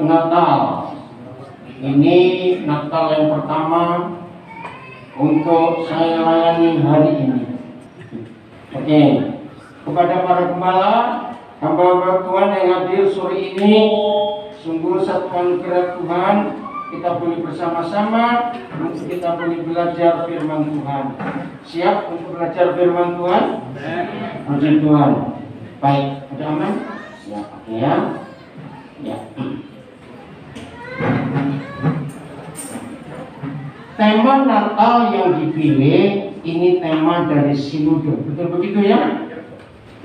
Selamat Natal. Ini Natal yang pertama untuk saya layani hari ini. Oke, kepada para gembala, hamba-hamba Tuhan yang hadir sore ini, sungguh satu anugerah Tuhan kita boleh bersama-sama untuk kita boleh belajar firman Tuhan. Siap untuk belajar firman Tuhan? Puji Tuhan. Baik, udah aman? Siap, oke ya. Ya. Tema Natal yang dipilih ini tema dari Sinode, betul begitu ya?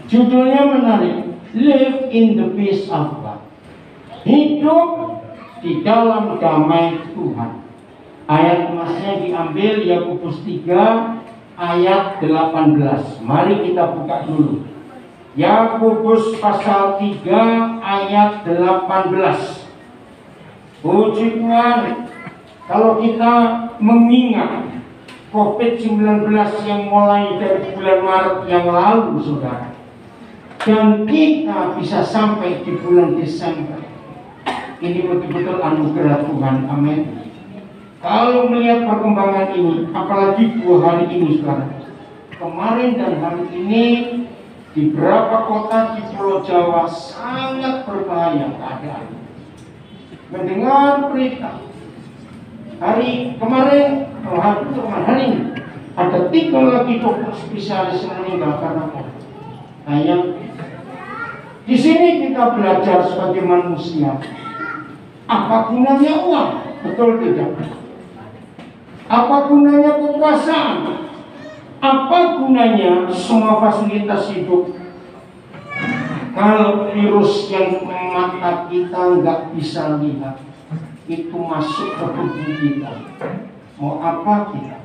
Judulnya menarik, Live in the Peace of God. Hidup di dalam damai Tuhan. Ayat emasnya diambil Yakobus 3 ayat 18. Mari kita buka dulu. Yakobus pasal 3 ayat 18. Puji Tuhan. Kalau kita mengingat COVID-19 yang mulai dari bulan Maret yang lalu, saudara, dan kita bisa sampai di bulan Desember, ini betul-betul anugerah Tuhan. Amin. Kalau melihat perkembangan ini, apalagi 2 hari ini, saudara, kemarin dan hari ini di beberapa kota di Pulau Jawa sangat berbahaya keadaan. Mendengar berita hari kemarin, hari ini ada 3 lagi dokter spesialis yang meninggal karena COVID. Nah, yang di sini kita belajar sebagai manusia, apa gunanya uang? Betul tidak? Apa gunanya kekuasaan? Apa gunanya semua fasilitas hidup kalau virus yang mata kita nggak bisa lihat itu masuk ke tubuh kita? Mau apa kita?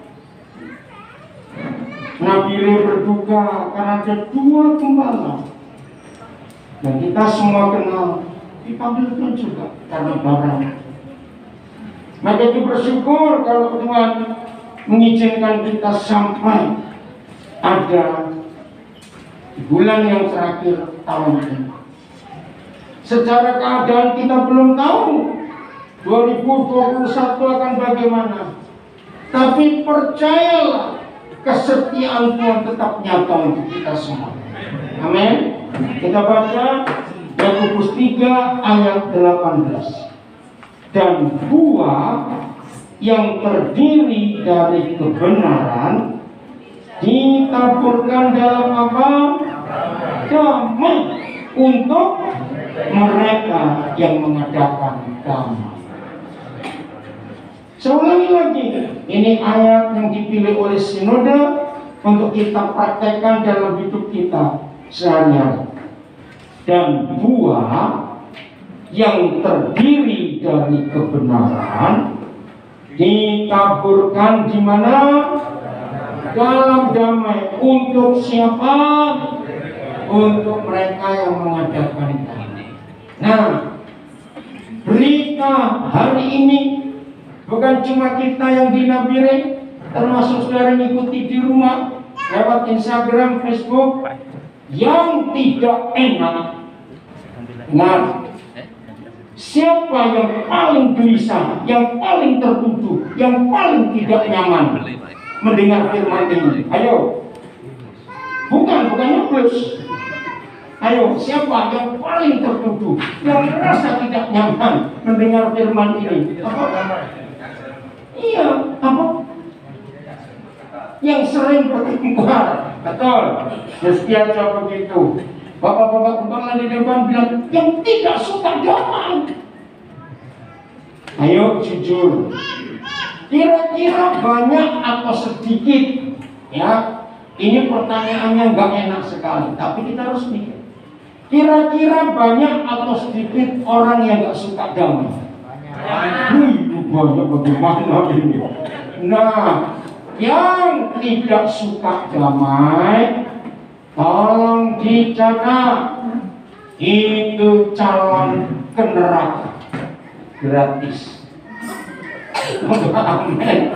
Nabi berduka karena ada 2 gembala dan kita semua kenal, dipanggilkan juga karena barang. Maka itu bersyukur kalau Tuhan mengizinkan kita sampai ada bulan yang terakhir tahun ini. Secara keadaan kita belum tahu 2021 akan bagaimana. Tapi percayalah, kesetiaan Tuhan tetap nyata untuk kita semua. Amin. Kita baca Yakobus 3 ayat 18. Dan buah yang terdiri dari kebenaran ditaburkan dalam apa? Damai untuk mereka yang mengadakan damai. Seulangi lagi, ini ayat yang dipilih oleh Sinode untuk kita praktekkan dalam hidup kita sehari-hari. Dan buah yang terdiri dari kebenaran ditaburkan di mana? Dalam damai. Untuk siapa? Untuk mereka yang mengadakan damai. Nah, berita hari ini bukan cuma kita yang di Nabire, termasuk saudara mengikuti di rumah lewat Instagram, Facebook, yang tidak enak. Nah, siapa yang paling gelisah, yang paling tertuduh, yang paling tidak nyaman mendengar firman ini? Ayo, bukannya plus. Ayo, siapa yang paling tertuduh, yang merasa tidak nyaman mendengar firman ini? Apa? Iya, apa? Yang sering bertengkar, betul. Setiap coba begitu. Bapak-bapak kepala di depan bilang yang tidak suka damai. Ayo jujur, kira-kira banyak atau sedikit? Ya, ini pertanyaannya nggak enak sekali, tapi kita harus mikir. Kira-kira banyak atau sedikit orang yang nggak suka damai? Banyak bagaimana ini? Nah, yang tidak suka damai, tolong dicatat, itu calon ke neraka gratis. Amin.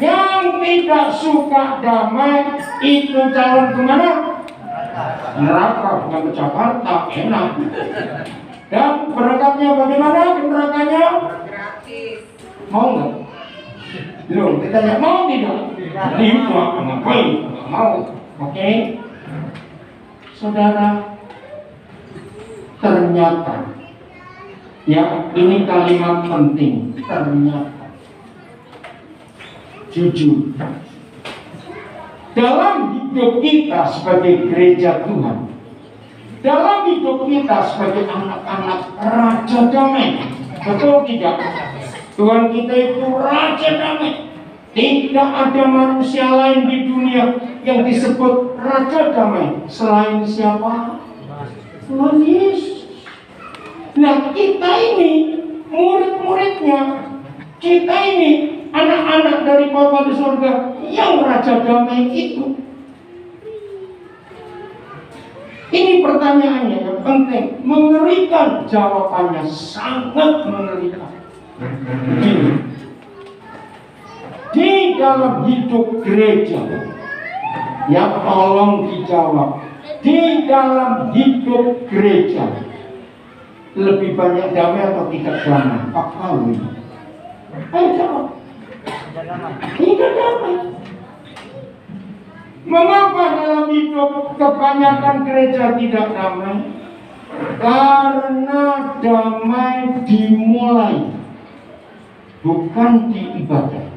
Yang tidak suka damai itu calon kemana? Neraka, bukan ke Jakarta, enak. Dan berangkatnya bagaimana ke nerakanya? Gratis. Mau nggak? Belum, kita tanya mau tidak? Tidak, ngapain? Nggak mau. Oke? Saudara, ternyata, ya ini kalimat penting. Ternyata, jujur, dalam hidup kita sebagai gereja Tuhan, dalam hidup kita sebagai anak-anak Raja Damai, betul tidak? Tuhan kita itu Raja Damai. Tidak ada manusia lain di dunia yang disebut Raja Damai selain siapa? Tuhan Yesus. Nah, kita ini murid-muridnya, kita ini anak-anak dari Bapa di surga yang Raja Damai itu. Ini pertanyaannya yang penting, mengerikan, jawabannya sangat mengerikan. Di dalam hidup gereja, ya tolong dijawab. Di dalam hidup gereja, lebih banyak damai atau tidak damai? Pak Pauli, ayo jawab. Tidak damai. Mengapa dalam hidup kebanyakan gereja tidak damai? Karena damai dimulai bukan di ibadah.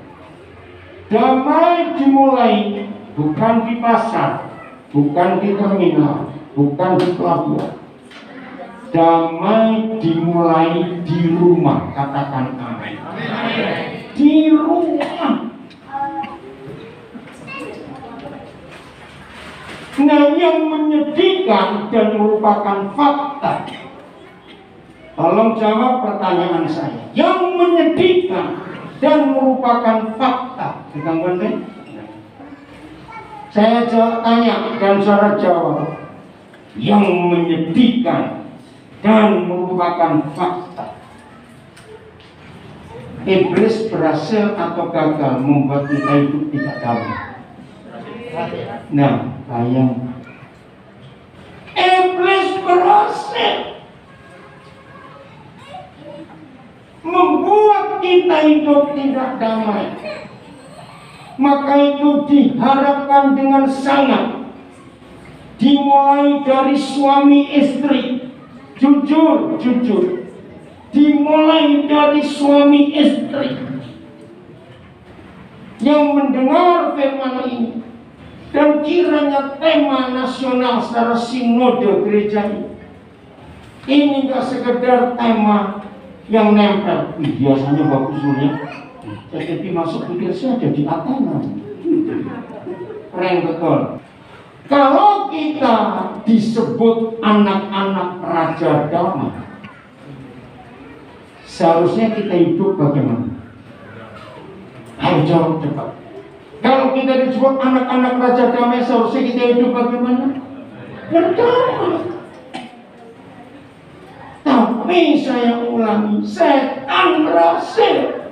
Damai dimulai bukan di pasar, bukan di terminal, bukan di pelabuhan. Damai dimulai di rumah, katakan amin. Di rumah. Nah, yang menyedihkan dan merupakan fakta. Tolong jawab pertanyaan saya. Yang menyedihkan dan merupakan fakta. Saya tanya dan saudara jawab. Yang menyedihkan dan merupakan fakta. Iblis berhasil atau gagal membuat kita hidup tidak damai. Nah, bayang. Iblis berhasil membuat kita hidup tidak damai. Maka itu diharapkan dengan sangat dimulai dari suami istri. Jujur dimulai dari suami istri yang mendengar firman ini. Dan kiranya tema nasional secara sinode gereja ini gak sekedar tema yang nempel. Biasanya bagus ya. Jadi masuk pikir saya jadi Athena. Keren betul. Kalau kita disebut anak-anak Raja Damai, seharusnya kita hidup bagaimana? Ayo jawab cepat. Kalau kita disebut anak-anak Raja Damai, seharusnya kita hidup bagaimana? Berdamai. Tapi saya ulangi, setan berhasil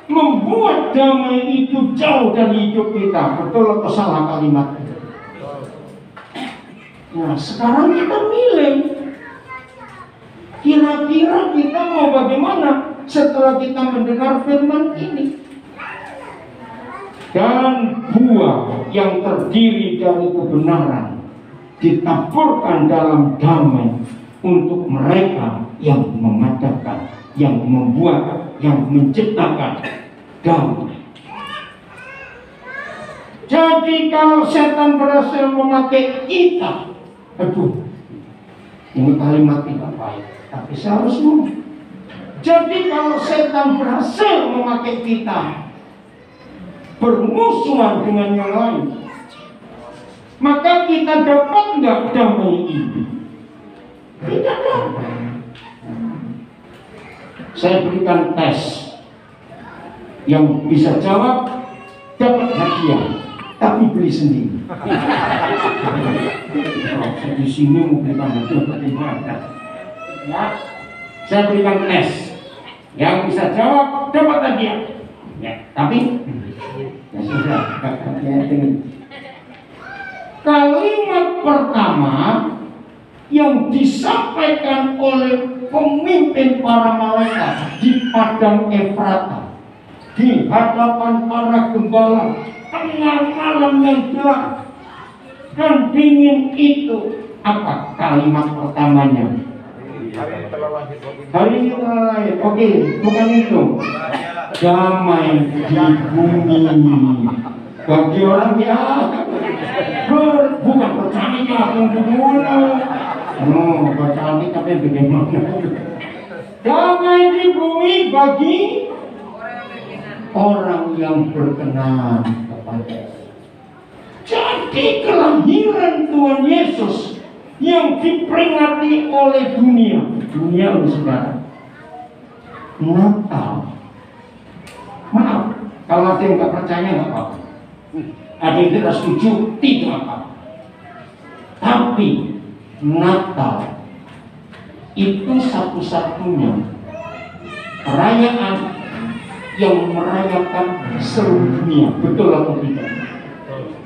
membuat damai itu jauh dari hidup kita. Betul atau salah kalimat? Nah, sekarang kita milih. Kira-kira kita mau bagaimana setelah kita mendengar firman ini? Dan buah yang terdiri dari kebenaran ditaburkan dalam damai untuk mereka yang mengadakan, yang membuat, yang menciptakan damai. Jadi kalau setan berhasil memakai kita, aduh, ini kalimat tidak baik, tapi seharusnya. Jadi kalau setan berhasil memakai kita bermusuhan dengan yang lain, maka kita dapat nggak damai ini? Tidak dapat. Saya berikan tes. Yang bisa jawab dapat hadiah, tapi beli sendiri. Di sini mau berikan hadiah bagaimana? Ya, saya berikan tes. Yang bisa jawab dapat hadiah. Ya, tapi ya sudah. Kalimat pertama yang disampaikan oleh pemimpin para malaikat di padang Efrata, di hadapan para gembala, tengah malam yang gelap dan dingin itu. Apa kalimat pertamanya? Hari ini telah lahir. Oke, bukan itu. Damai di bumi bagi orang yang bukan percaya dulu. Percaya tapi bagaimana? Damai di bumi bagi orang yang berkenan kepada. Jadi kelahiran Tuhan Yesus yang diperingati oleh dunia loh saudara, Natal. Maaf kalau ada yang nggak percaya nggak apa-apa, ada yang tidak setuju tidak apa-apa, tapi Natal itu satu-satunya perayaan yang merayakan seluruh dunia. Betul atau tidak?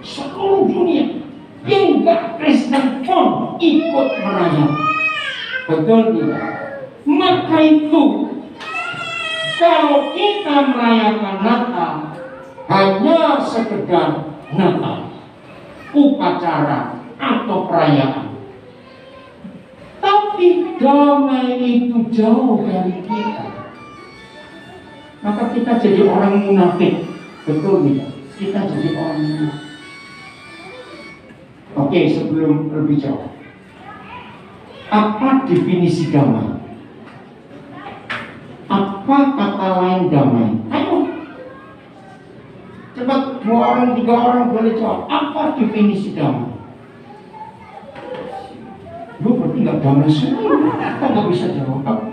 Seluruh dunia yang nggak Kristen pun ikut merayakan. Betul tidak? Maka itu kalau kita merayakan Natal hanya sekedar Natal, upacara atau perayaan, tapi damai itu jauh dari kita, maka kita jadi orang munafik. Betul tidak? Kita jadi orang munafik. Oke, sebelum lebih jauh, apa definisi damai? Apa kata lain damai? Ayo, cepat 2 orang 3 orang boleh jawab. Apa definisi damai? Lu berarti nggak damai semua. Kita nggak bisa jawab.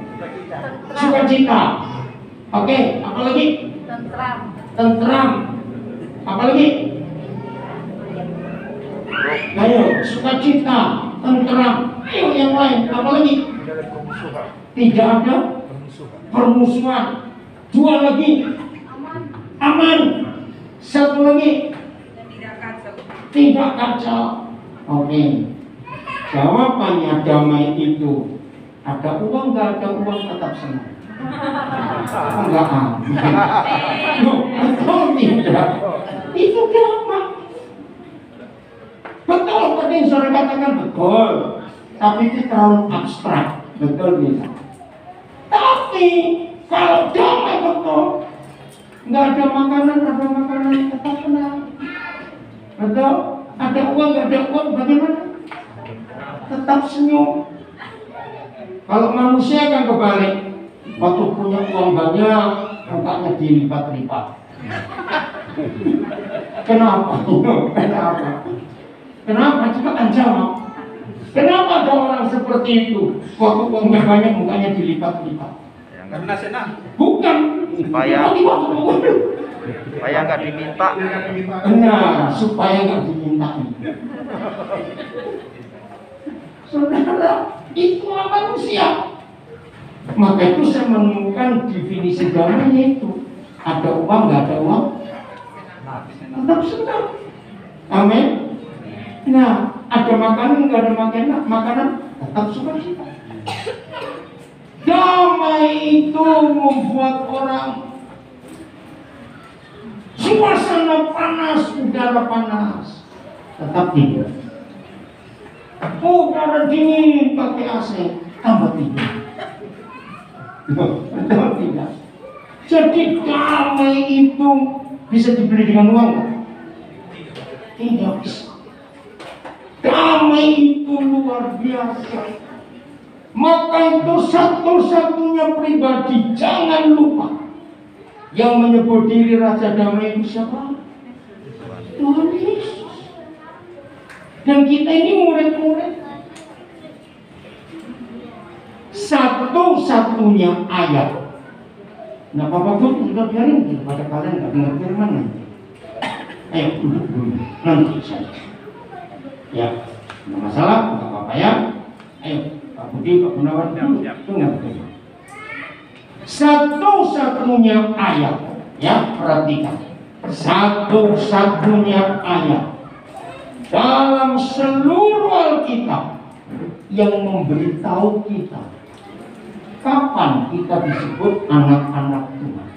Sukacita. Oke, apa lagi? Tentram. Apa lagi? Ayo, sukacita, tentram. Ayo yang lain. Apa lagi? Tidak ada permusuhan. 2 lagi. Aman. 1 lagi. Tidak kacau. Oke. Jawabannya damai itu ada uang, nggak ada uang tetap senang. Enggak betul tidak? Itu damai. Betul tadi yang saudara katakan betul, tapi itu terlalu abstrak. Betul tidak? Tapi kalau damai betul, nggak ada makanan tetap senang. Betul? Ada uang, nggak ada uang, bagaimana? Tetap senyum. Kalau manusia kan kebalik, waktu punya uang banyak, mukanya dilipat-lipat. Kenapa? Kenapa? Coba kan jawab. Kenapa ada orang seperti itu? Waktu uangnya banyak, mukanya dilipat-lipat. Karena senang. Bukan. Supaya nggak diminta. Nah, supaya nggak diminta. Saudara, itulah manusia. Maka itu saya menemukan definisi damai itu. Ada uang, nggak ada uang, tetap senang. Amin. Nah, ada makanan, nggak ada makanan, tetap sukacita. Damai itu membuat orang suasana panas, udara panas, tetap tidur. Udara dingin pakai AC, tambah tidur. Betul tidak? Jadi damai itu bisa dibeli dengan uang nggak? Tidak bisa. Damai itu luar biasa. Maka itu satu-satunya pribadi, jangan lupa, yang menyebut diri Raja Damai itu siapa? Tuhan Yesus. Dan kita ini murid-murid. Satu-satunya ayat. Nah, Bapak Ibu sudah biarin pada kalian nggak dengar firman nanti. Ayo duduk dulu, nanti saja. Ya, nggak masalah, nggak apa-apa ya. Ayo, Pak Budi, Pak Gunawan, dengar dulu. Satu-satunya ayat, ya perhatikan. Satu-satunya ayat dalam seluruh Alkitab yang memberitahu kita kapan kita disebut anak-anak Tuhan.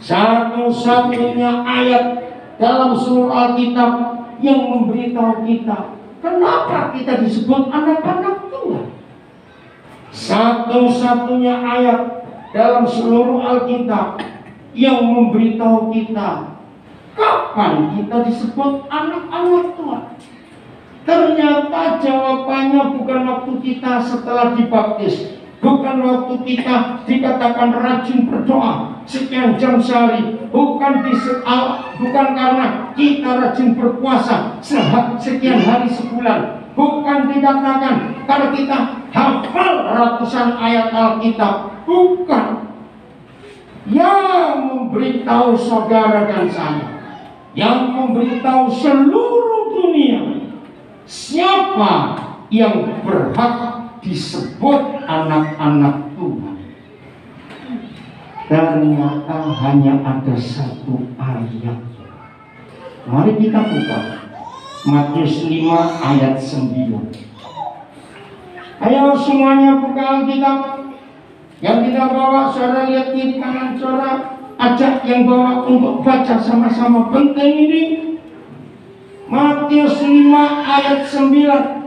Satu-satunya ayat dalam seluruh Alkitab yang memberitahu kita kenapa kita disebut anak-anak Tuhan. Satu-satunya ayat dalam seluruh Alkitab yang memberitahu kita kapan kita disebut anak-anak Tuhan. Ternyata jawabannya bukan waktu kita setelah dibaptis, bukan waktu kita dikatakan rajin berdoa sekian jam sehari, bukan karena kita rajin berpuasa sekian hari sebulan, bukan dikatakan karena kita hafal ratusan ayat Alkitab, bukan. Yang memberitahu saudara dan saya, yang memberitahu seluruh dunia, siapa yang berhak disebut anak-anak Tuhan. Ternyata hanya ada satu ayat. Mari kita buka Matius 5 ayat 9. Ayo semuanya buka Alkitab. Yang tidak bawa, saudara lihat kiri kanan saudara, ajak yang bawa untuk baca sama-sama. Penting ini. Matius 5 ayat 9.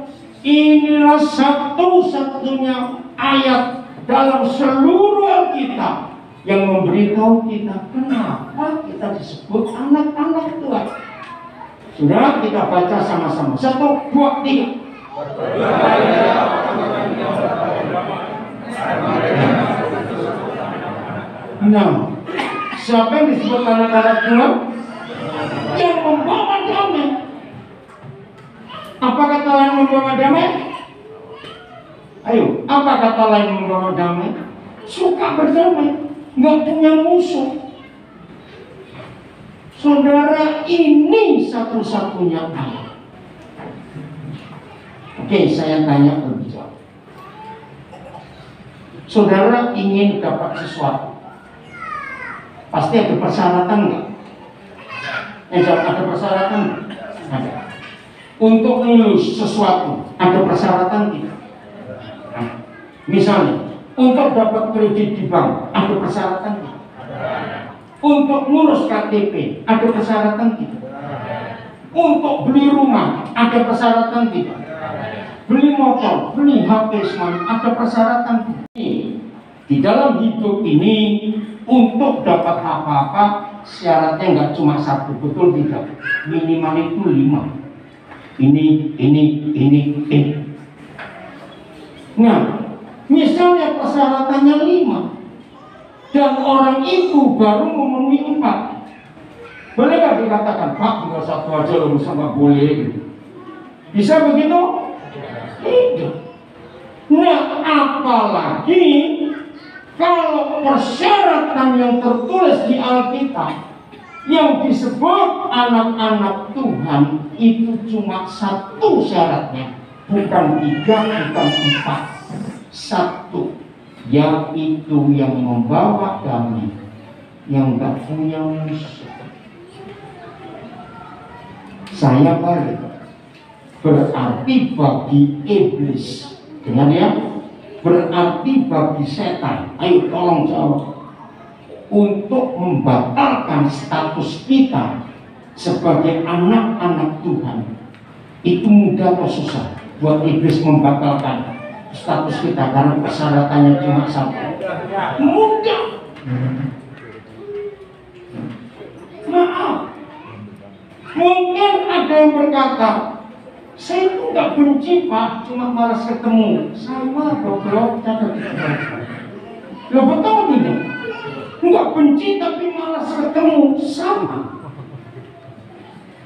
Inilah satu-satunya ayat dalam seluruh Alkitab yang memberitahu kita kenapa kita disebut anak-anak Tuhan. Sudah, kita baca sama-sama. 1, 2, 3. Nah, siapa yang disebut anak-anak Tuhan? Yang membawa damai. Apa kata lain membawa damai? Ayo, apa kata lain membawa damai? Suka berdamai, nggak punya musuh. Saudara, ini satu-satunya ayat. Oke, saya tanya lebih jauh. Saudara ingin dapat sesuatu, pasti ada persyaratan nggak? Ada persyaratan nggak? Ada. Untuk lulus sesuatu ada persyaratan tidak? Nah, misalnya untuk dapat kredit di bank ada persyaratan tidak? Untuk ngurus KTP ada persyaratan tidak? Untuk beli rumah ada persyaratan tidak? Beli motor, beli HP smartphone ada persyaratan tidak? Di dalam hidup ini untuk dapat apa-apa syaratnya nggak cuma satu, betul tidak? Minimal itu 5. Ini. Nah, misalnya persyaratannya 5 dan orang itu baru memenuhi 4, boleh nggak dikatakan, Pak, tinggal 1 aja loh, nggak boleh gitu? Bisa begitu? Tidak. Nah, apalagi kalau persyaratan yang tertulis di Alkitab yang disebut anak-anak Tuhan itu cuma 1 syaratnya, bukan 3, bukan 4. 1, yaitu yang membawa damai, yang gak punya musuh. Saya balik, berarti bagi iblis, dengar ya, berarti bagi setan, ayo tolong jawab, untuk membatalkan status kita sebagai anak-anak Tuhan itu mudah atau susah buat iblis membatalkan status kita karena persyaratannya cuma 1? Mudah. Maaf, mungkin ada yang berkata, saya itu nggak benci Pak, cuma malas ketemu. Sama goblok, lo betul tidak? Nggak benci tapi malas ketemu, sama.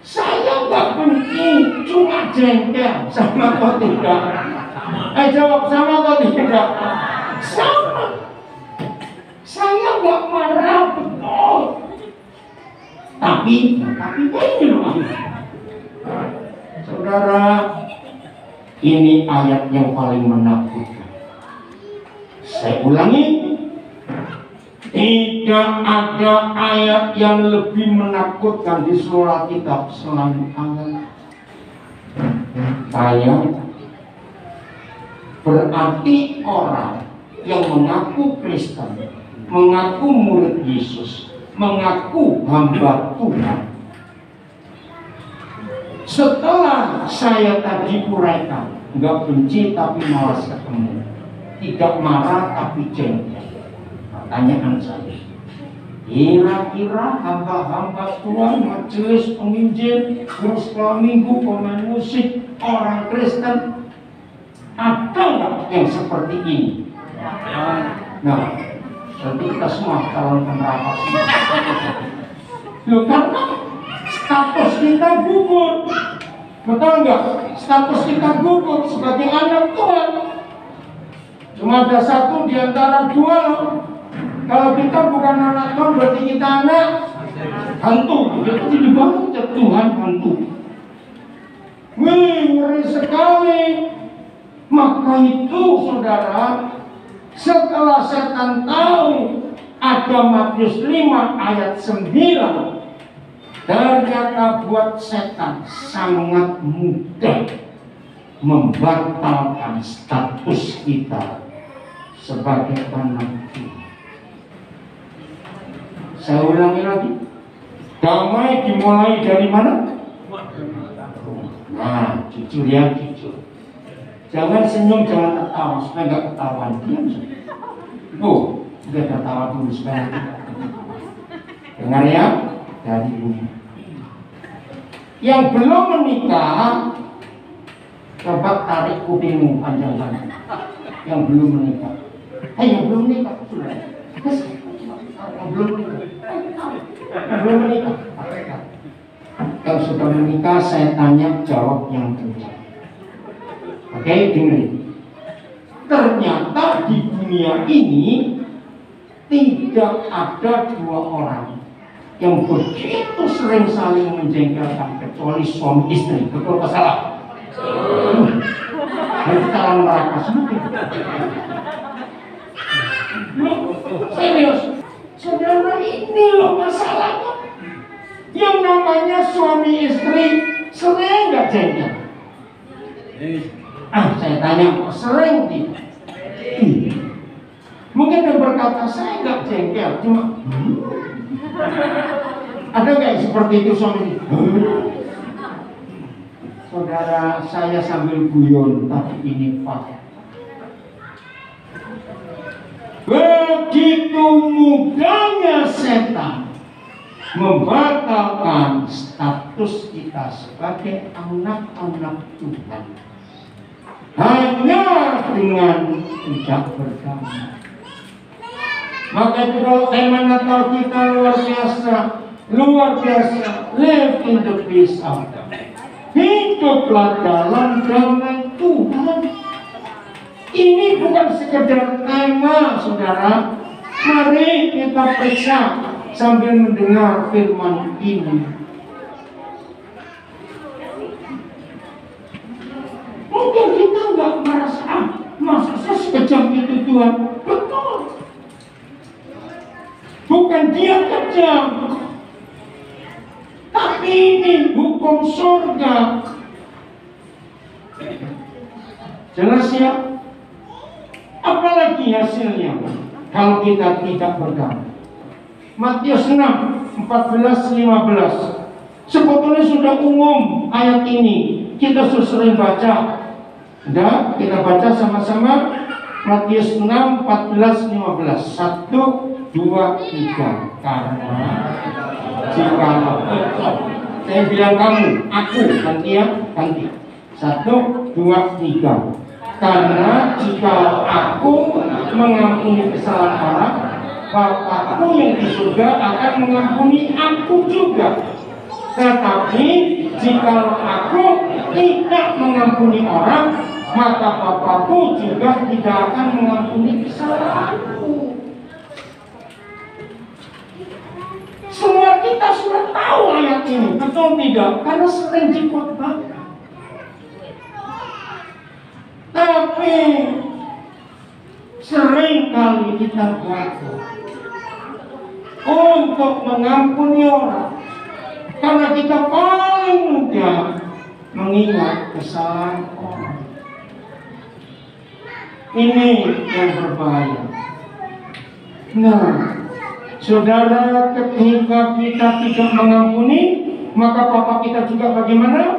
Saya nggak benci, cuma jengkel, sama atau tidak? Jawab sama atau tidak? Sama. Saya nggak marah, betul. Tapi ini loh. Saudara, ini ayat yang paling menakutkan. Saya ulangi. Tidak ada ayat yang lebih menakutkan di seluruh Alkitab selain ayat saya Berarti orang yang mengaku Kristen, mengaku murid Yesus, mengaku hamba Tuhan, setelah saya tadi uraikan, nggak benci tapi malas ketemu, tidak marah tapi jengkel. Pertanyaan saya, kira-kira hamba-hamba Tuhan, majelis penginjil, guru sekolah minggu, pemain musik, orang Kristen, ada nggak yang seperti ini? Nah, berarti kita semua calon penerapan. Loh, karena status kita gugur, betul nggak? Status kita gugur sebagai anak Tuhan. Cuma ada satu di antara dua loh. Kalau kita bukan anak Tuhan, berarti kita anak hantu. Itu tidak banget Tuhan hantu. Wih, ngeri sekali. Maka itu, saudara, setelah setan tahu ada Matius 5 ayat 9, ternyata buat setan sangat mudah membatalkan status kita sebagai anak Tuhan. Saya ulangi lagi, damai dimulai dari mana? Nah, jujur ya, jujur. Jangan senyum, jangan ketawa, supaya nggak ketahuan. Diam saja. Oh, sudah tertawa dulu supaya tidak. Dengar ya, dari bumi. Yang belum menikah, coba tarik kupingmu panjang-panjang. Yang belum menikah. Yang belum menikah, sudah. Yang belum menikah. Yang belum menikah. Kalau sudah menikah, saya tanya jawab yang kencang. Oke, dengerin. Ternyata di dunia ini tidak ada dua orang yang begitu sering saling menjengkelkan kecuali suami istri. Betul atau salah? Harus dalam neraka semua. Serius, saudara, ini loh masalahnya. Yang namanya suami istri sering nggak jengkel. Saya tanya, sering tidak? Mungkin dia berkata, saya nggak jengkel, cuma ada nggak seperti itu suami? Saudara, saya sambil guyon, tapi ini fakta. Begitu mudahnya setan membatalkan status kita sebagai anak-anak Tuhan hanya dengan tidak berdamai. Maka itu kalau tema Natal kita luar biasa, live in the peace of God. Hiduplah dalam damai Tuhan. Ini bukan sekedar tema, saudara. Mari kita periksa sambil mendengar firman ini. Mungkin kita nggak merasa, masa sekejam itu Tuhan? Betul. Bukan dia kejam, tapi ini hukum surga. Jelas ya? Apalagi hasilnya kalau kita tidak berdamai? Matius 6, 14, 15. Sebetulnya sudah umum ayat ini. Kita sudah sering baca. Sudah, kita baca sama-sama. Matius 6, 14, 15. 1, 2, 3. Karena jikalau saya bilang kamu, aku, ganti ya, ganti. 1, 2, 3. Karena jika aku mengampuni kesalahan orang, Bapakku yang di surga akan mengampuni aku juga. Tetapi jika aku tidak mengampuni orang, maka Bapakku juga tidak akan mengampuni kesalahanku. Semua kita sudah tahu ayat ini, betul tidak? Karena sering dikhotbahkan. Tapi sering kali kita gagal untuk mengampuni orang karena kita paling mudah mengingat kesalahan orang. Ini yang berbahaya. Nah, saudara, ketika kita tidak mengampuni, maka Papa kita juga bagaimana?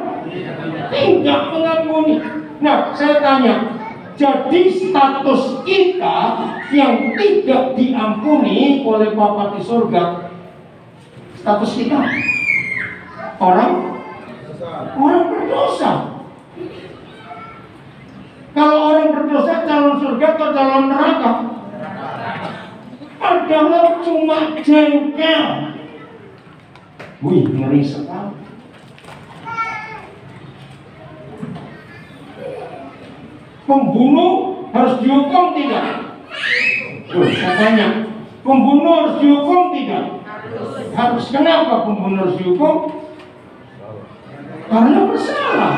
Tidak mengampuni. Nah, saya tanya, jadi status kita yang tidak diampuni oleh Bapa di surga, status kita orang berdosa. Kalau orang berdosa calon surga atau calon neraka? Padahal cuma jengkel. Wih, ngeri sekali. Pembunuh harus dihukum tidak? Saya tanya, pembunuh harus dihukum tidak? Harus. Kenapa pembunuh harus dihukum? Karena bersalah.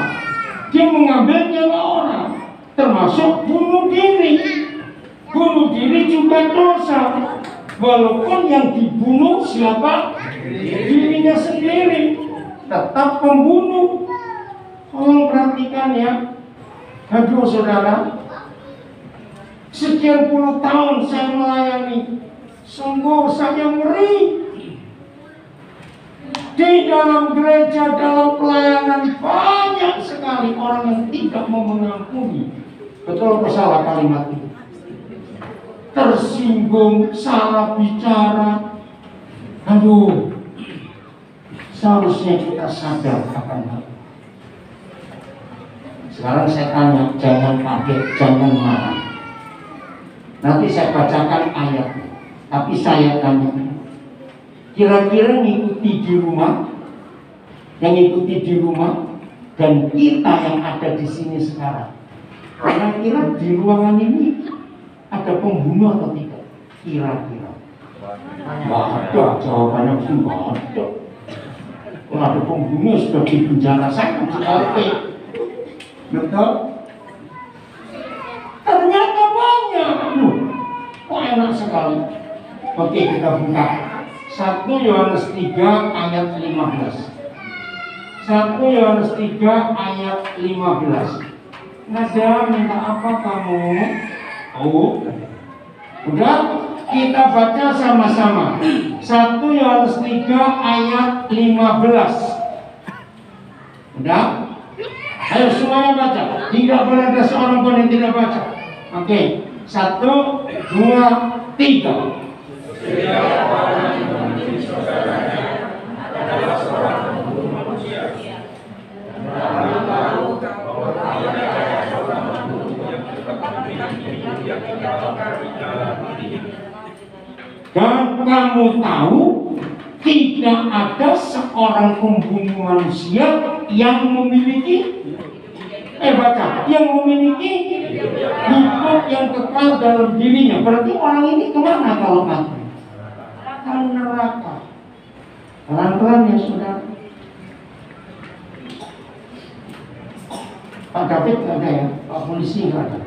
Dia mengambil nyawa orang, termasuk bunuh diri. Bunuh diri juga dosa. Walaupun yang dibunuh siapa? Dirinya sendiri. Tetap pembunuh. Tolong perhatikan ya. Aduh saudara, sekian puluh tahun saya melayani, sungguh saya ngeri. Di dalam gereja, dalam pelayanan banyak sekali orang yang tidak mau mengampuni. Betul atau salah kalimat itu? Tersinggung, salah bicara. Aduh, seharusnya kita sadar akan hal. Sekarang saya tanya, jangan kaget, jangan marah. Nanti saya bacakan ayat, tapi saya tanya, kira-kira ngikuti di rumah, yang ngikuti di rumah, dan kita yang ada di sini sekarang, kira-kira di ruangan ini ada pembunuh atau tidak? Kira-kira. Nggak ada, jawabannya pun nggak ada. Kalau ada pembunuh sudah di penjara saya kan betul? Ternyata banyak. Kok enak sekali. Oke, kita buka 1 Yohanes 3 ayat 15. 1 Yohanes 3 ayat 15. Nada minta apa kamu? Oh, udah, kita baca sama-sama. 1 Yohanes 3 ayat 15. Udah? Ayo semuanya baca. Tidak boleh ada seorang pun yang tidak baca. Oke, 1, 2, 3. Setiap orang yang membenci saudaranya adalah seorang pembunuh manusia. Kamu tahu bahwa tidak ada seorang pembunuh yang dan kamu tahu tidak ada seorang pembunuh manusia yang memiliki baca, yang memiliki hidup yang kekal dalam dirinya. Berarti orang ini kemana kalau mati? Akan neraka. Pelan-pelan ya saudara. Pak David nggak ada ya, Pak polisi nggak ada,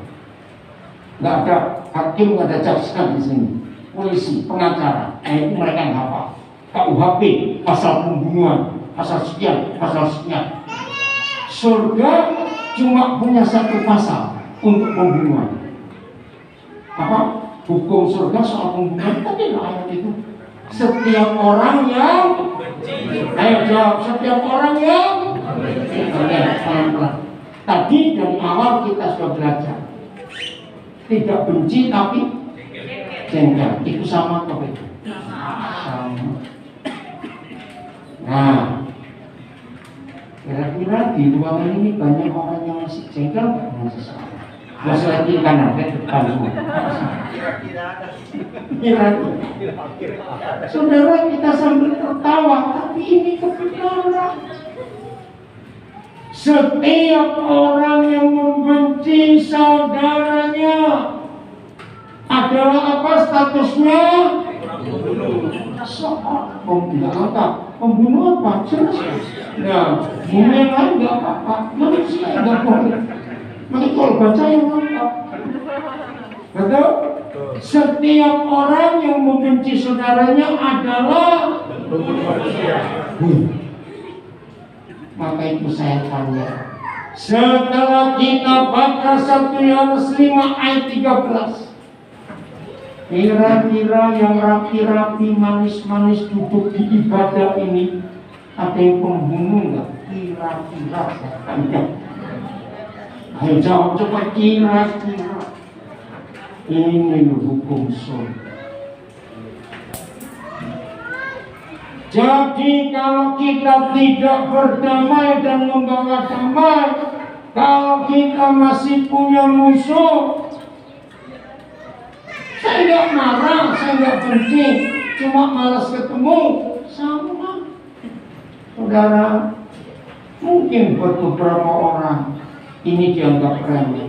nggak ada hakim, nggak ada jaksa di sini. Polisi, pengacara, itu mereka nggak apa. KUHP, pasal pembunuhan, pasal sekian, pasal sekian. Surga cuma punya satu pasal untuk pembunuhan. Apa? Hukum surga soal pembunuhan tadi ayat itu. Setiap orang yang, ayo jawab, setiap orang yang, pelan-pelan. Tadi dari awal kita sudah belajar. Tidak benci tapi jengkel. Itu sama atau beda? Sama. Nah, kira-kira di ruangan ini banyak orang yang masih jengkel nggak dengan sesuatu? Masih lagi kanan, depan semua. Kira-kira. Saudara, kita sambil tertawa, tapi ini kebenaran. Setiap orang yang membenci saudaranya adalah apa statusnya? Seorang pembunuh. Pembunuh apa? Jelas. Nah, bunuh lain nggak apa-apa. Manusia nggak boleh. Maka kalau baca yang lengkap. Betul? Setiap orang yang membenci saudaranya adalah pembunuh manusia. Maka itu saya tanya, Setelah kita baca 1 Yohanes 5 ayat 13, kira-kira yang rapi-rapi, manis-manis duduk di ibadah ini, ada yang pembunuh nggak? Kira-kira saja. Ayo jawab coba, kira-kira. Ini hukum surga. Jadi kalau kita tidak berdamai dan membawa damai, kalau kita masih punya musuh, saya nggak marah, saya nggak benci, cuma malas ketemu, sama. Saudara, mungkin buat beberapa orang ini dianggap remeh.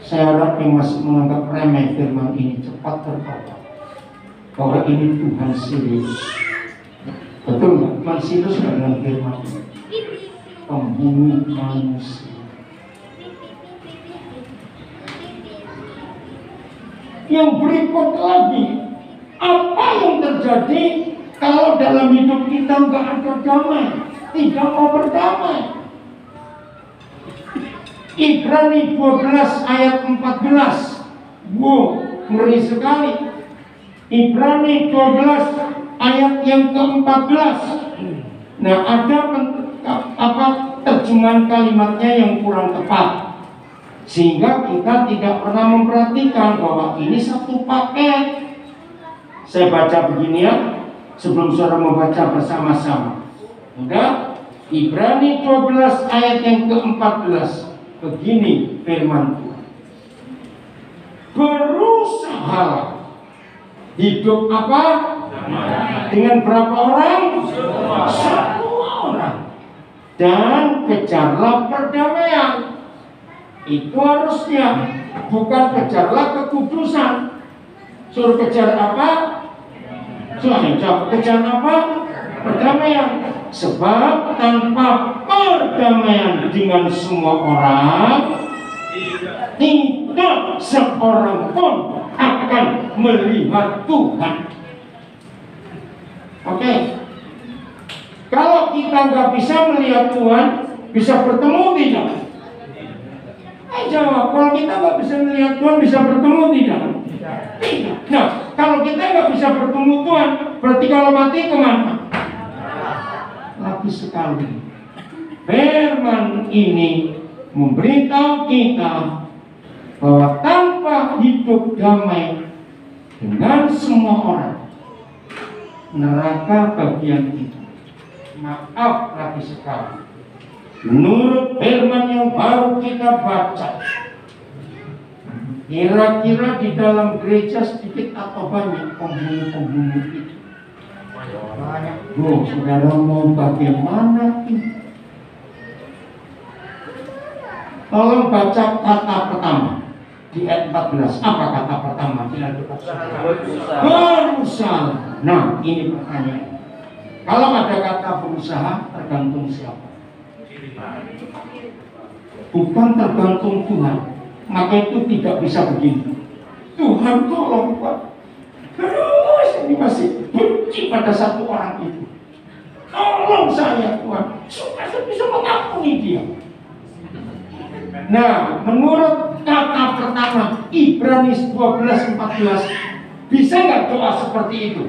Saya harap yang masih menganggap remeh firman ini cepat terbawa bahwa ini Tuhan serius. Betul nggak? Tuhan serius dengan firman ini. Pembunuh manusia. Yang berikut lagi, apa yang terjadi kalau dalam hidup kita nggak ada damai, tidak mau berdamai? Ibrani 12 ayat 14. Wow, ngeri sekali. Ibrani 12 ayat yang ke-14. Nah, ada terjemahan kalimatnya yang kurang tepat, sehingga kita tidak pernah memperhatikan bahwa ini satu paket. Saya baca begini ya, sebelum saudara membaca bersama-sama. Udah? Ibrani 12 ayat yang ke-14. Begini firman Tuhan. Berusaha hidup apa? Dengan berapa orang? Semua orang. Dan kejarlah perdamaian. Itu harusnya, bukan kejarlah kekudusan. Suruh kejar apa? Kejar apa? Perdamaian. Sebab tanpa perdamaian dengan semua orang, tidak seorang pun akan melihat Tuhan. Oke. Kalau kita nggak bisa melihat Tuhan, bisa bertemu tidak? Jawab. Kalau kita nggak bisa melihat Tuhan, bisa bertemu tidak? Tidak. Nah, kalau kita nggak bisa bertemu Tuhan, berarti kalau mati kemana? Lagi sekali, firman ini memberitahu kita bahwa tanpa hidup damai dengan semua orang, neraka bagian kita. Maaf lagi sekali, menurut firman yang baru kita baca, kira-kira di dalam gereja sedikit atau banyak pembunuh-pembunuh itu? Banyak. Oh, saudara mau bagaimana ini? Tolong baca kata pertama di ayat 14. Apa kata pertama? Berusaha. Nah, ini pertanyaan. Kalau ada kata berusaha, tergantung siapa? Bukan tergantung Tuhan. Maka itu tidak bisa begini. Tuhan tolong Pak. Terus ini masih benci pada satu orang itu. Tolong saya Tuhan, supaya saya bisa mengampuni dia. Nah, menurut kata pertama Ibrani 12:14, bisa nggak doa seperti itu?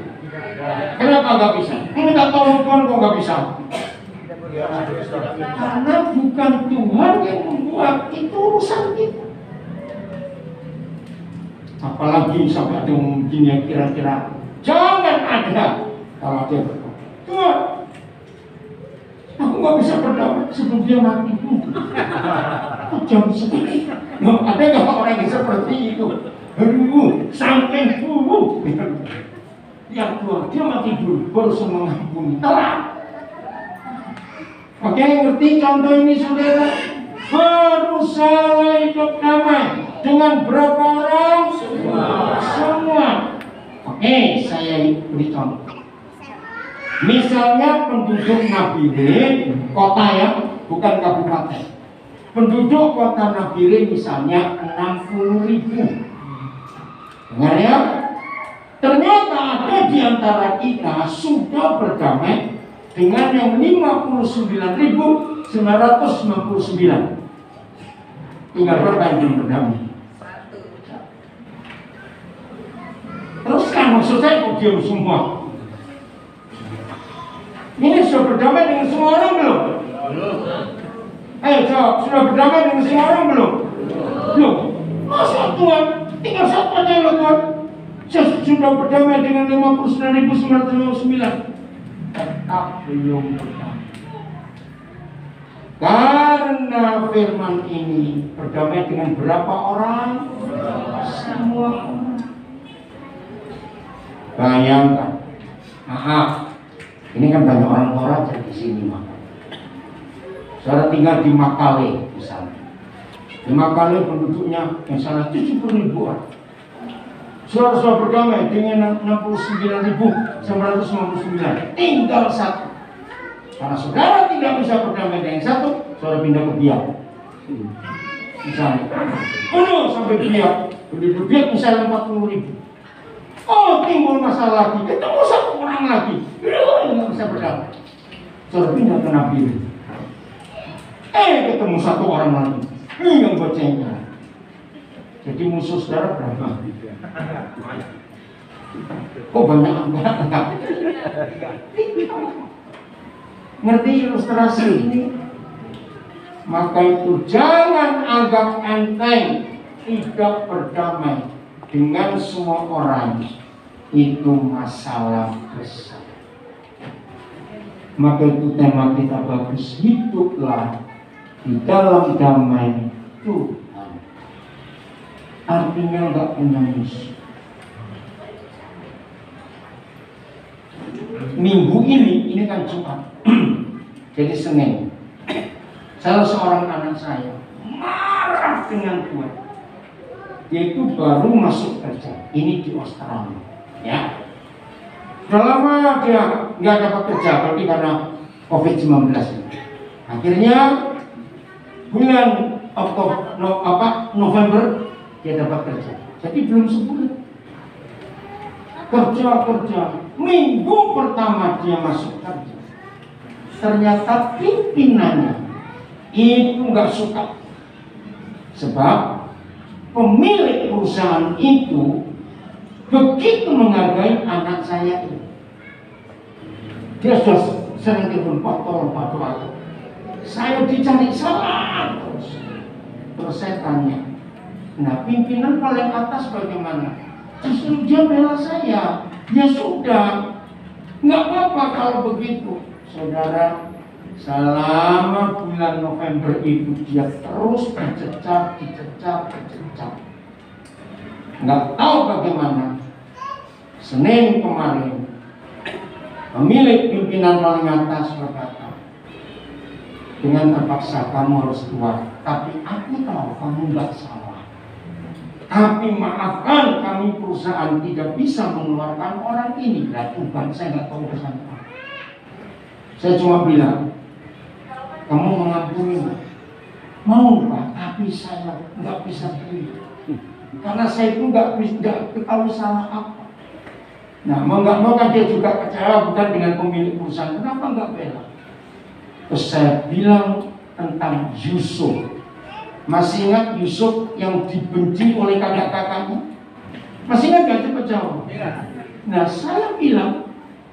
Kenapa nggak bisa? Minta tolong Tuhan kok nggak bisa? Karena bukan Tuhan yang membuat, itu urusan kita. Apalagi sampai ada yang begini, kira-kira jangan ada. Kalau dia berkata, Tuhan, aku nggak bisa berdamai sebelum dia mati. Jam sekali. Ada nggak orang yang seperti itu? Sampai dulu. Yang Tuhan, dia mati dulu, baru semua mengampuni. Telat. Oke, ngerti contoh ini saudara? Berusaha hidup damai dengan berapa orang? Semua. Oke, saya beri contoh. Misalnya penduduk Nabire, kota ya, bukan kabupaten. Penduduk kota Nabire misalnya 60.000. Dengar ya? Ternyata ada di antara kita sudah berdamai dengan yang 59.999. Tinggal berapa yang belum berdamai? Terus kan maksud saya kok diam semua? Ini sudah berdamai dengan semua orang belum? Ayo jawab, sudah berdamai dengan semua orang belum? Belum. Masa Tuhan? Tinggal satu aja loh Tuhan. Saya sudah berdamai dengan 59.999. Tetap belum berdamai. Karena firman ini berdamai dengan berapa orang? Semua orang. Bayangkan. Maaf. Ini kan banyak orang Toraja di sini, Mak. Saudara tinggal di Makale misalnya. Di Makale penduduknya yang salah 70.000 orang. Saudara sudah berdamai dengan 69.999. Tinggal satu. Karena saudara tidak bisa berdamai dengan satu, saudara pindah ke Biak. Misalnya, penuh sampai Biak. Penduduk Biak misalnya 40.000. Oh, timbul masalah lagi, ketemu satu orang lagi. Nggak bisa berdamai. Saudara pindah ke Nabil. Ketemu satu orang lagi. Yang bocengnya. Jadi musuh saudara berapa? Oh, banyak banget. Ngerti ilustrasi ini? Maka itu jangan anggap enteng tidak berdamai dengan semua orang. Itu masalah besar. Maka itu tema kita bagus. Hiduplah di dalam damai Tuhan. Artinya nggak punya musuh. Minggu ini kan Jumat. Jadi Senin. Salah seorang anak saya marah dengan Tuhan. Dia itu baru masuk kerja. Ini di Australia, ya. Sudah lama dia nggak dapat kerja, berarti karena COVID-19. Akhirnya bulan November dia dapat kerja. Jadi belum sebulan. Kerja. Minggu pertama dia masuk kerja. Ternyata pimpinannya itu nggak suka. Sebab pemilik perusahaan itu begitu menghargai anak saya itu. Dia sudah sering telepon Pak Tol. Saya dicari salah terus. Terus saya tanya, nah pimpinan paling atas bagaimana? Justru dia bela saya. Ya sudah, nggak apa-apa kalau begitu. Saudara, selama bulan November itu dia terus dicecar. Nggak tahu bagaimana. Senin kemarin, pemilik pimpinan paling atas berkata, dengan terpaksa kamu harus keluar. Tapi aku tahu kamu nggak salah. Tapi maafkan kami perusahaan tidak bisa mengeluarkan orang ini. Lah Tuhan, saya nggak tahu urusan apa. Saya cuma bilang, kamu mengampuni mau Pak, tapi saya nggak bisa beli. Karena saya itu nggak tahu salah apa. Nah, mau nggak mau kan dia juga kecewa bukan dengan pemilik perusahaan. Kenapa nggak bela? Terus saya bilang tentang Yusuf. Masih ingat Yusuf yang dibenci oleh kakak-kakaknya? Masih ingat gak? Cepat jawab. Nah, saya bilang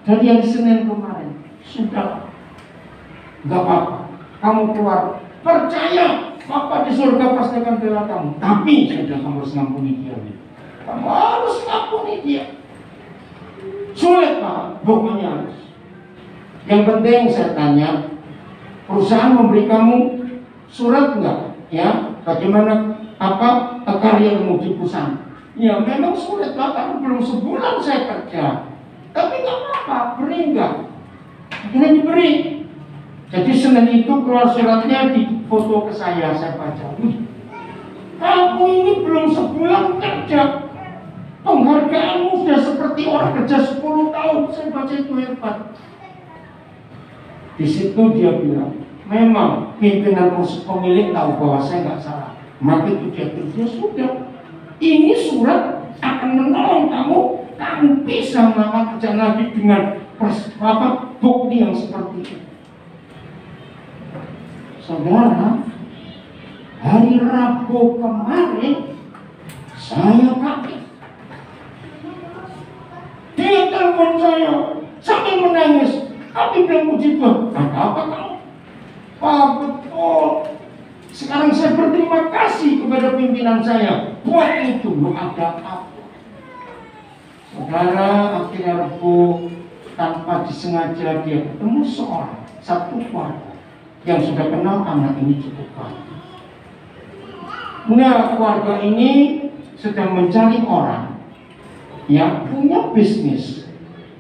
dari yang Senin kemarin, sudah, nggak apa-apa, kamu keluar. Percaya, Papa di surga pasti akan bela kamu. Tapi sudah kamu harus ngampuni dia. Kamu harus ngampuni dia. Sulit Pak, pokoknya harus. Yang penting saya tanya, perusahaan memberi kamu surat enggak? Ya, bagaimana karirmu di perusahaan? Ya memang sulit Pak, karena belum sebulan saya kerja. Tapi nggak apa-apa, beri enggak? Akhirnya diberi. Jadi Senin itu keluar suratnya, di foto ke saya baca. Kamu ini belum sebulan kerja, penghargaanmu sudah seperti orang kerja 10 tahun. Saya baca itu hebat. Di situ dia bilang, memang pimpinan pemilik tahu bahwa saya nggak salah. Maka itu dia kerja sudah. Ini surat akan menolong kamu bisa melakukan kerja lagi dengan bukti yang seperti itu. Saudara, hari Rabu kemarin saya kaget. Dia telepon saya sambil menangis. Kami bilang, puji Tuhan, ada apa kamu? Pak, betul. Sekarang saya berterima kasih kepada pimpinan saya. Buat itu ada apa? Saudara, akhirnya Rabu tanpa disengaja dia ketemu seorang, satu keluarga yang sudah kenal anak ini cukup baik. Nah, keluarga ini sedang mencari orang yang punya bisnis,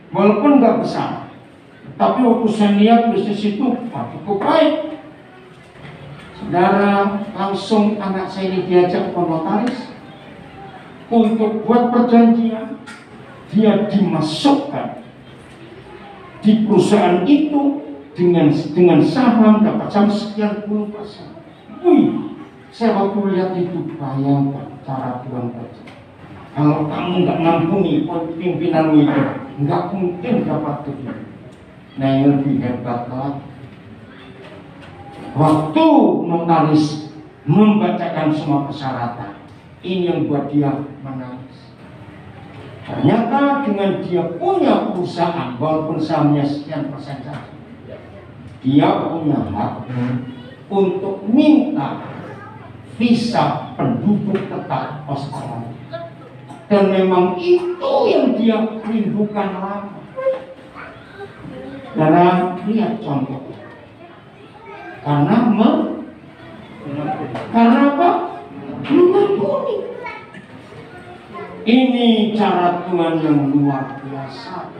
walaupun nggak besar. Tapi waktu saya lihat bisnis itu cukup baik. Saudara, langsung anak saya ini diajak ke notaris untuk buat perjanjian. Dia dimasukkan di perusahaan itu dengan saham dapat sekian puluh persen. Wih, saya waktu lihat itu bayangkan cara Tuhan kerja. Kalau kamu nggak nampuni pimpinanmu itu, nggak mungkin dapat begitu. Nah, yang lebih hebat lagi, waktu notaris membacakan semua persyaratan, ini yang buat dia menangis. Ternyata dengan dia punya perusahaan, walaupun sahamnya sekian persen saja, dia punya hak untuk minta visa penduduk tetap Australia. Dan memang itu yang dia rindukan lama. Karena lihat contohnya. Karena apa? Mengampuni. Ini cara Tuhan yang luar biasa.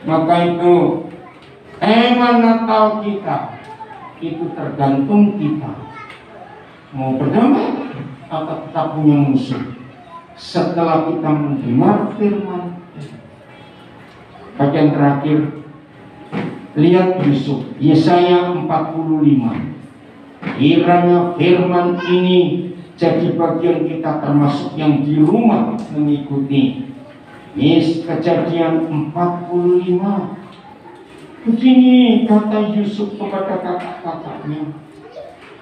Maka itu tema Natal kita itu tergantung kita mau berdamai atau tetap punya musuh. Setelah kita mendengar firman, bagian terakhir, lihat Yusuf, Yesaya 45. Kiranya firman ini jadi bagian kita, termasuk yang di rumah mengikuti. Kejadian 45. Begini kata Yusuf kepada kakak-kakaknya,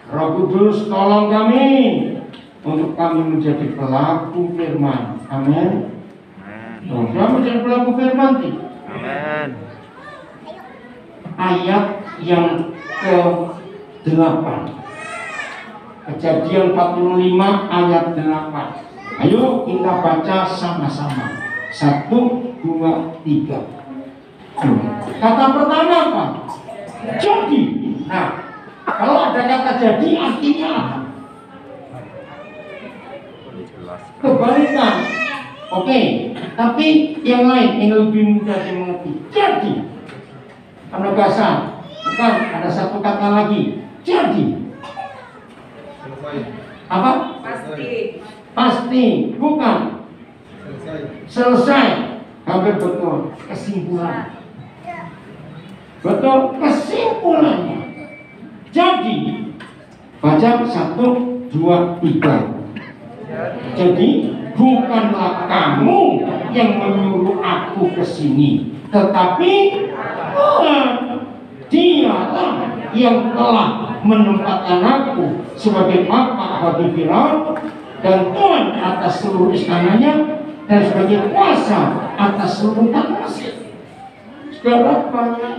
Roh Kudus tolong kami untuk kami menjadi pelaku firman. Amin. Kamu menjadi pelaku firman. Amin. Ayat yang ke-8, Kejadian 45 ayat 8. Ayo kita baca sama-sama. 1, 2, 3. Kata pertama apa? Jadi. Nah, kalau ada kata jadi artinya apa? Kebalikan. Oke, tapi yang lain yang lebih mudah dimengerti. Jadi. Penegasan. Bukan, ada satu kata lagi. Jadi. Apa? Pasti. Bukan. Selesai. Hampir betul. Kesimpulan. Betul, kesimpulannya. Jadi, baca 1, 2, 3. Jadi, bukanlah kamu yang menyuruh aku ke sini, tetapi Tuhan, Dialah yang telah menempatkan aku sebagai bapa bagi Firaun dan Tuhan atas seluruh istananya dan sebagai kuasa atas seluruh tanah Mesir. Saudara, banyak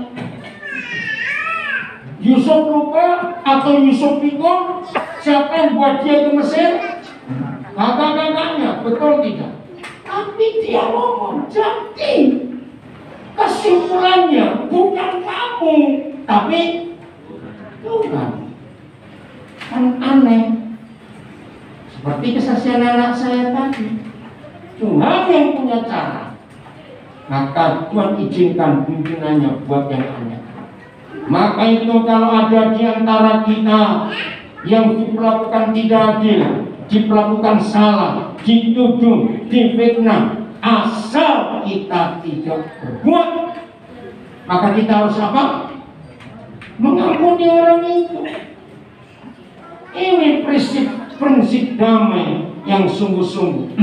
Yusuf lupa atau Yusuf bingung siapa yang buat dia ke Mesir? Kakak-kakaknya, betul tidak? Tapi dia ngomong, jadi kesimpulannya bukan kamu, tapi Tuhan. Kan aneh. Seperti kesaksian anak saya tadi, Tuhan yang punya cara. Maka Tuhan izinkan pimpinannya buat yang aneh. Maka itu kalau ada di antara kita yang diperlakukan tidak adil, diperlakukan salah, dituduh, difitnah, asal kita tidak berbuat, maka kita harus apa? Mengampuni orang itu. Ini prinsip damai yang sungguh-sungguh.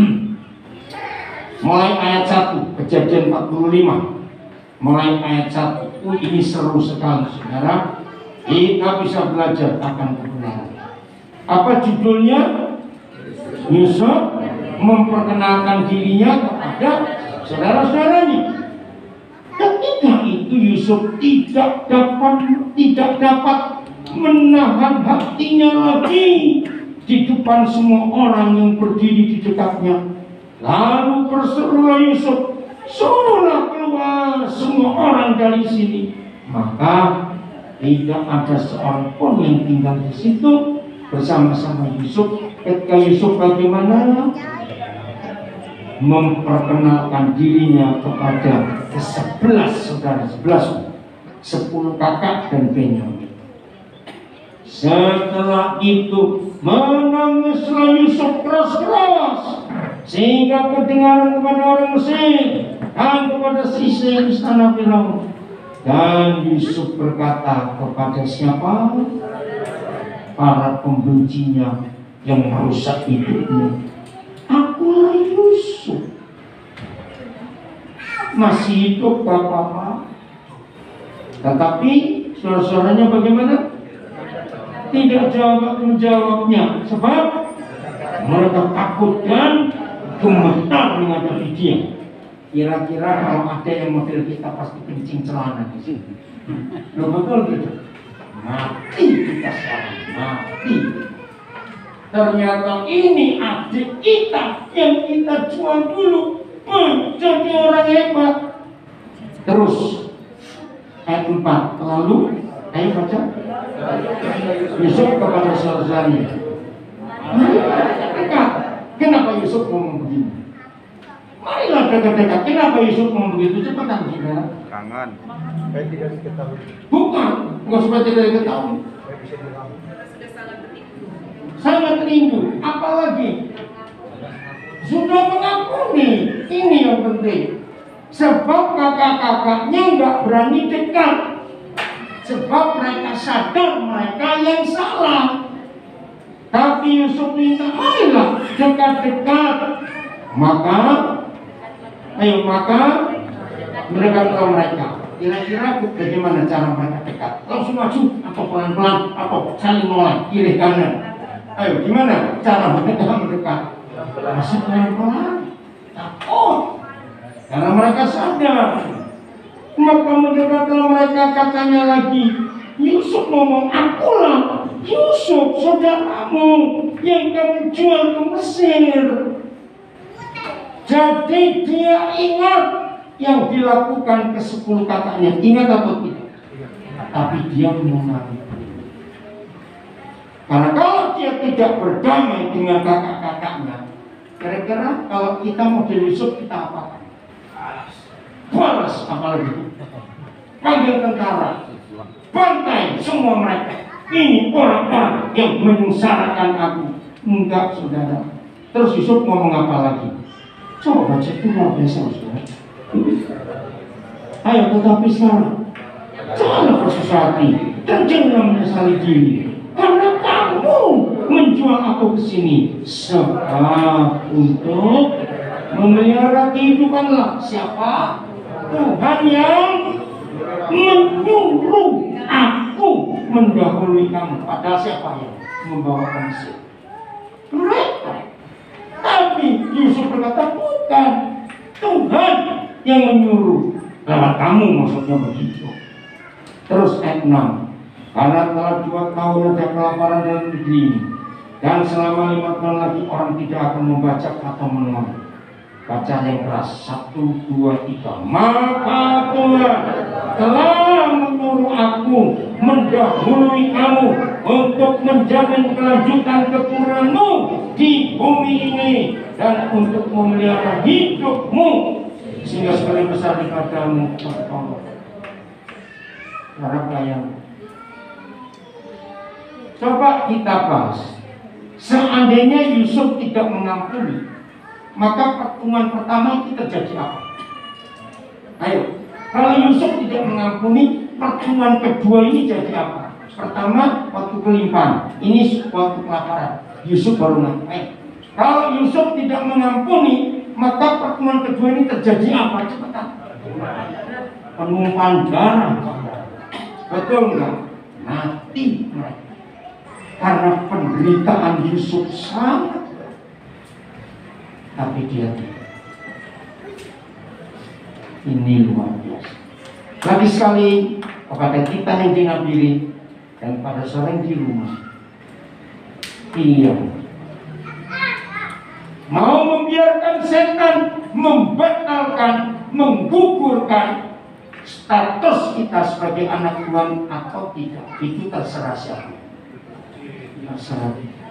Mulai ayat 1, Kejadian 45. Mulai ayat 1. Ini seru sekali, saudara. Kita bisa belajar akan kebenaran. Apa judulnya? Yusuf memperkenalkan dirinya kepada saudara-saudaranya. Ketika itu Yusuf tidak dapat menahan hatinya lagi di depan semua orang yang berdiri di dekatnya. Lalu berserulah Yusuf, suruhlah keluar semua orang dari sini. Maka tidak ada seorang pun yang tinggal di situ bersama-sama Yusuf. Ketika Yusuf bagaimana? Memperkenalkan dirinya kepada 11 saudara, 10 kakak dan Benyamin. Setelah itu menangislah Yusuf keras-keras sehingga kedengaran kepada orang Mesir dan kepada sisir istana Firaun. Dan Yusuf berkata kepada siapa? Para pembencinya yang merusak hidupnya. Akulah Yusuf. Masih hidup Bapak. Tetapi saudara-saudaranya bagaimana? Tidak menjawabnya. Sebab mereka takut dan gemetar menghadapi dia. Kira-kira kalau ada yang model kita pasti kencing celana di sini. Loh betul gitu. Mati kita sekarang. Mati. Ternyata ini adik kita yang kita jual dulu menjadi orang hebat. Terus ayat 4. Lalu ayo baca. Yusuf kepada saudaranya. Dekat. Kenapa Yusuf ngomong begini? Marilah dekat-dekat. Kenapa Yusuf ngomong begitu? Cepetan saudara. Kangen. Bukan. Nggak supaya tidak diketahui. Sangat rindu. Apalagi sudah mengampuni. Ini yang penting. Sebab kakak-kakaknya nggak berani dekat. Sebab mereka sadar mereka yang salah. Tapi Yusuf minta, marilah dekat-dekat. Maka mendekatlah mereka. Kira-kira bagaimana cara mereka dekat? Langsung maju atau pelan-pelan atau saling mulai kiri kanan? Ayo, gimana cara mereka mendekat? Masih pelan-pelan. Takut. Karena mereka sadar. Maka mendekatlah mereka, katanya lagi, Yusuf ngomong, akulah Yusuf, saudaramu yang kamu jual ke Mesir. Jadi dia ingat yang dilakukan ke 10 kakaknya. Ingat atau tidak? Tapi dia mengulangi. Karena kalau dia tidak berdamai dengan kakak-kakaknya, kira-kira kalau kita model Yusuf, kita apa? Balas apalagi. Panggil tentara, bantai semua mereka. Ini orang-orang yang menyengsarakan aku. Enggak, saudara. Terus Yusuf ngomong apa lagi? Coba baca, itu luar biasa, saudara. Ayo, tetapi sekarang janganlah bersusah hati dan janganlah menyesali diri, karena kamu menjual aku ke sini sebab untuk memelihara kehidupanlah siapa? Tuhan yang menyuruh aku mendahului kamu. Padahal siapa yang membawa ke Mesir? Mereka. Tapi Yusuf berkata bukan, Tuhan yang menyuruh lewat kamu, maksudnya begitu. Terus ayat 6. Karena telah 2 tahun ada kelaparan dalam negeri ini, dan selama 5 tahun lagi orang tidak akan membaca atau mendengar. Baca yang keras. 1, 2, 3. Maka Tuhan telah menyuruh aku mendahului kamu untuk menjamin kelanjutan keturunanmu di bumi ini dan untuk memelihara hidupmu sehingga sekali besar dipadamu Allah. Harap layang. Coba kita bahas. Seandainya Yusuf tidak mengampuni, maka pertemuan pertama itu terjadi apa? Ayo, kalau Yusuf tidak mengampuni, pertemuan kedua ini jadi apa? Pertama waktu kelimpahan, ini waktu kelaparan. Yusuf baru naik. Kalau Yusuf tidak mengampuni, maka pertemuan kedua ini terjadi apa? Cepetan. Penumpahan darah. Betul nggak? Mati mereka. Karena penderitaan Yusuf sangat. Tapi dia tidak. Ini luar biasa. Lagi sekali kepada kita yang di Nabiri dan pada saudara di rumah, iya, mau membiarkan setan membatalkan, menggugurkan status kita sebagai anak Tuhan atau tidak, itu terserah siapa. Terserah kita.